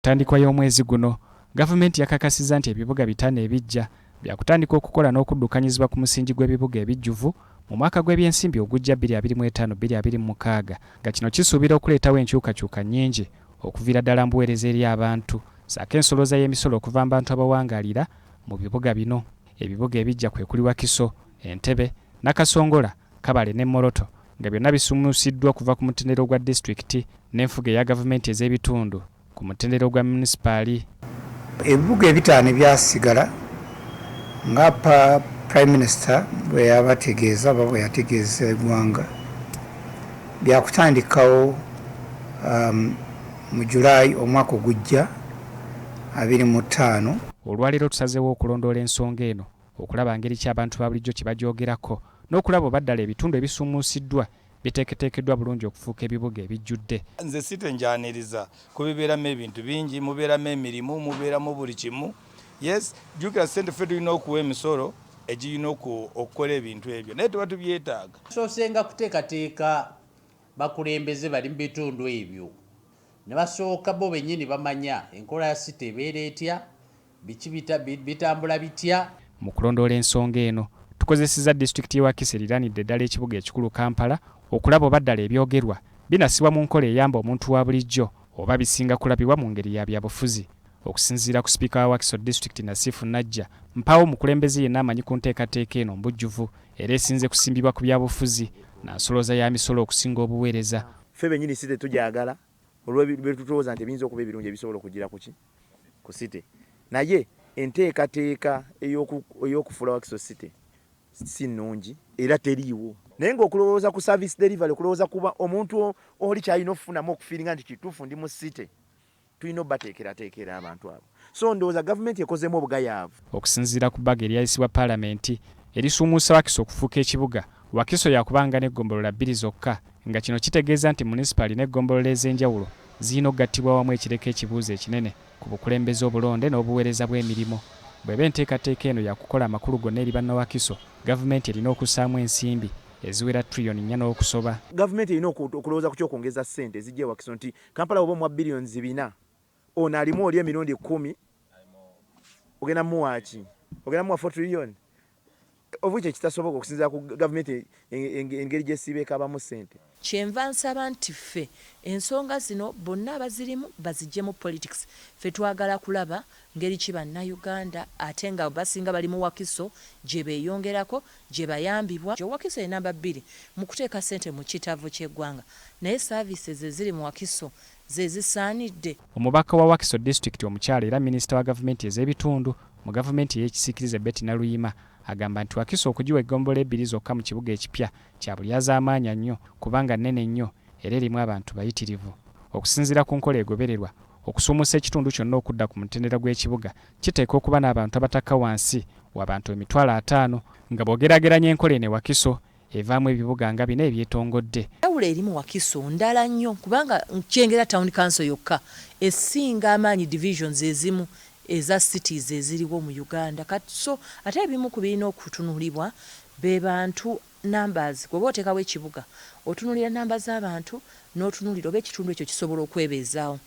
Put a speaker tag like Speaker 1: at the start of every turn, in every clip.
Speaker 1: Tandikwa y'omwezi guno gavumenti yakakasizza nti ebibuga bitano ebijja byakutandika okukola n'okuddukanyizibwa ku musingi gw'ebibuga ebijjuvu mu mwaka gw'ebyensimbi ogujja 2025-2026 nga kino kisuubira okuleetawo enkyukakyuka nnyingi okuviira ddala mbuweereza eri abantu ssaako ensoloza y'emisolo okuva mu bantu abawangaalira mu bibuga bino. Ebibuga ebijja kwe kuli Wakiso, Entebbe, Nakasongola, Kabale ne Moroto nga byonna bisumuusiddwa kuva ku mutendera gwa disitulikiti n'enfuga eya gavumenti ez'ebitundu ku mutendera gwa munisipaali.
Speaker 2: Ebibuga ebitaano byasigala nga Prime Minister bwe yabategeeza oba bwe yategeeza eggwanga byakutandikawo mu Julayi omwaka ogujja 2025.
Speaker 1: Olwaleero tusazeewo okulondoola ensonga eno okulaba ngeri ki abantu ba bulijjo kye bajoogerako n'okulaba oba ddala ebitundu ebisumuusiddwa biteeketeekeddwa bulungi okufuuka ebibuga ebijjudde.
Speaker 3: Nze sitenjaniriza kubibeeramu ebintu bingi, mubeeramu emirimu, mubeeramu buli kimu. Yes, jjukira ssente ffe tulina okuwa emisolo egirina okukola ebintu ebyo naye tuba tubyetaaga.
Speaker 4: Soosenga kuteekateeka bakulembeze bali mu bitundu ebyo ne basooka bo bennyini bamanya enkola ya site ebeera etya, biki bitambula bitya.
Speaker 1: Mu kulondoola ensonga eno tukozesezza disitulikiti y'e Wakiso eriraanidde ddala ekibuga ekikulu Kampala okulaba oba ddala ebyogerwa binasibwa mu nkola eyamba omuntu wa bulijjo oba bisinga kulabibwa mu ngeri ya byabufuzi. Okusinziira ku sipiika wa Wakiso disitulikiti Nasifu Najja, mpaawo omukulembeze yenna amanyi ku nteekateeka eno mbujjuvu era esinze kusimbibwa ku byabufuzi n'ansoloza ya misolo okusinga obuweereza.
Speaker 5: Ffe bennyini site tugyagala olw'ebyo tulowooza nti ebiyinza okuba ebirungi ebisobola okugira ku site, naye enteekateeka ey'okufuula Wakiso site si nnungi era teriiwo. Naye ng'okulowooza ku service delivery, okulowooza kuba omuntu oli kyalina okufunamu okufiiringa nti kituufu ndi mu site, tulina obbateekerateekera abantu abo. So ndowooza gavumenti ekozeemu obugayaavu.
Speaker 1: Okusinziira ku bbaga eryayisibwa Paalamenti erisuumuusa Wakiso okufuuka ekibuga, Wakiso yakubanga n'eggombolola 2 zokka nga kino kitegeeza nti munisipaali n'eggombolola ez'enjawulo zirina okugattibwa wamu ekireka ekibuuzo ekinene ku bukulembeze obulonde n'obuweereza bw'emirimu. Bw'eba enteekateeka eno yakukola amakulu gonna eri bannawakiso, gavumenti erina okussaamu ensimbi eziwera trillioni 4 n'okusoba.
Speaker 5: Gavumenti erina okulowooza ku ky'okwongeza ssente zijja Wakiso nti Kampala oba mu billions 4 ono alimu oli emirundi 10 ogenda muwaaki ogenda muwa 4 trillion obu kye kitasoboka okusinziira ku gavumenti engeri gy'esiibeeko abamu ssente.
Speaker 6: Kyenva nsaba nti ffe ensonga zino bonna abazirimu baziggyemu politics. Ffe twagala kulaba ngeri ki bannayuganda ate nga basinga bali mu Wakiso gye beeyongerako gye bayambibwa. Wakiso ye namba 2 mu kuteeka ssente mu kitavo ky'eggwanga naye services eziri mu Wakiso ze zisaanidde.
Speaker 1: Omubaka wa Wakiso disitulikiti omukyala era minisita wa gavumenti ez'ebitundu mu gavumenti ey'ekisiikirize Betty Naluyima agamba nti Wakiso okugiwa eggombolola 2 zokka mu kibuga ekipya kya bulyazaamaanya nnyo kubanga nnene nnyo era erimu abantu bayitirivu. Okusinziira ku nkola egobererwa, okusuumuusa ekitundu kyonna okudda ku mutendera gw'ekibuga kiteeka okuba n'abantu abatakka wansi w'abantu 5,000 nga bw'ogeraageranya enkola eno Wakiso evaamu ebibuga nga 4 ebyetongodde.
Speaker 6: Enjawulo eri mu Wakiso ndala nnyo kubanga Kyengera Town Council yokka esinga amaanyi divisions ezimu eza cities eziriwo mu Uganda. So ate ebimu ku birina okutunulibwa be bantu numbers. Bw'oba oteekawo ekibuga otunulira namba z'abantu n'otunulira oba ekitundu ekyo kisobola okwebeezaawo.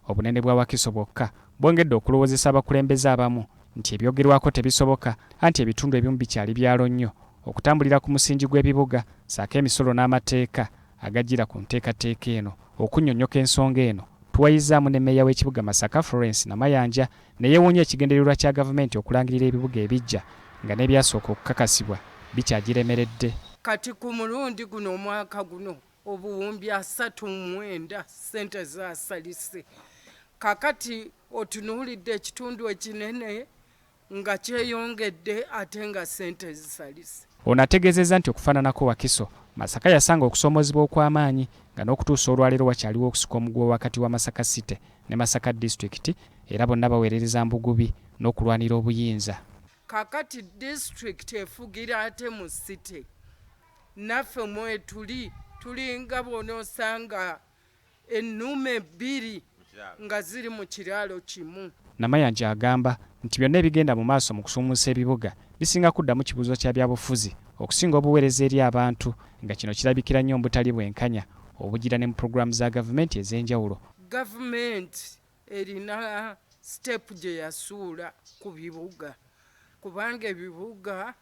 Speaker 1: Obunene bwa Wakiso bwokka bwongedde okulowoozesa abakulembeze abamu nti ebyogerwako tebisoboka anti ebitundu ebimu bikyali byalo nnyo okutambulira ku musingi gw'ebibuga ssaako emisolo n'amateeka agajjira ku nteekateeka eno. Okunnyonnyoka ensonga eno tuwayizzaamu ne mmeeya w'ekibuga Masaka Florence Namayanja ne yeewuunya ekigendererwa kya gavumenti okulangirira ebibuga ebijja nga n'ebyasooka okukakasibwa bikyagiremeredde.
Speaker 7: Kati ku mulundi guno omwaka guno obuwumbi 39 ssente zaasalise. Kakati otunuulidde ekitundu ekinene nga kyeyongedde ate nga ssente zisalise.
Speaker 1: Ono ategeezezza nti okufaananako Wakiso, Masaka yasanga okusoomoozebwa okw'amaanyi nga n'okutuusa olwaleero wakyaliwo okusika omuguwa wakati wa Masaka City ne Masaka District era bonna baweerereza mbugubi n'okulwanira obuyinza.
Speaker 7: Kakati district efugira ate mu city. Naffe mwe tuli nga bw'onoosanga ennume 2 nga ziri mu kiraalo kimu.
Speaker 1: Namayanja agamba nti byonna ebigenda mu maaso mu kusuumuusa ebibuga bisinga kuddamu kibuuzo kya byabufuzi okusinga obuweereza eri abantu nga kino kirabikira nnyo mu butali bwenkanya obugira ne mu pulogulaamu za gavumenti ez'enjawulo.
Speaker 7: Gavumenti erina step gye yasuula ku bibuga kubanga ebibuga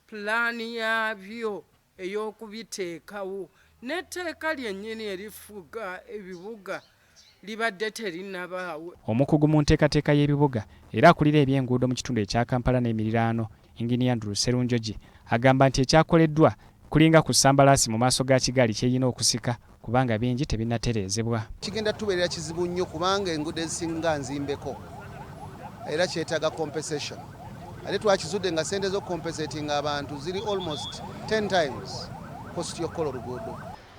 Speaker 7: pulaani yaabyo ey'okubiteekawo n'etteeka lyennyini erifuga ebibuga libadde terinabaawo.
Speaker 1: Omukugu mu nteekateeka y'ebibuga era akulira eby'enguudo mu kitundu ekya Kampala n'emiriraano Inginiya Andrew Sserunjogi agamba nti ekyakoleddwa kulinga ku ssambalaasi mu maaso ga kigaali kyeyina okusika kubanga bingi tebinnatereezebwa.
Speaker 8: Kigenda tubeerera kizibu nnyo kubanga enguudo ezisinga nzimbeko era kyetaaga compensation. Ate twakizudde nga sente z'okompensatinga abantu ziri almost 10 times cost y'okukola oluguudo.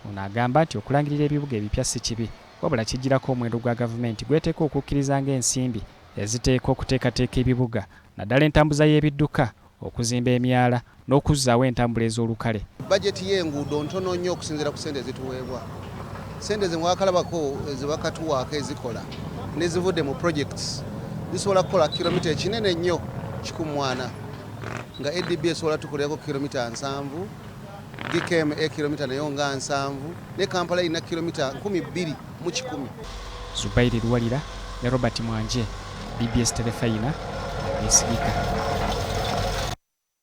Speaker 1: Ono agamba nti okulangirira ebibuga ebipya si kibi wabula kijjirako omwendo gwa gavumenti gweteeka okukkiriza ng'ensimbi eziteeka okuteekateeka ebibuga naddala entambuza y'ebidduka okuzimba emyala n'okuzzaawo entambula ez'olukale.
Speaker 8: Bajeti y'enguudo ntono nnyo okusinziira ku sente ezituweebwa. Sente ze mwakalabako ezibakatuwaako ezikola n'ezivudde mu projects zisobola kukola kilomita ekinene nnyo 140 nga ADB esobola tukolako kilomita 7 DKM kilomita nayo nga 7 ne Kampala ina kilomita 12 mu 10.
Speaker 1: Zubairi Luwalira ne Robert Mwanje, BBS Telefayina, Besigika.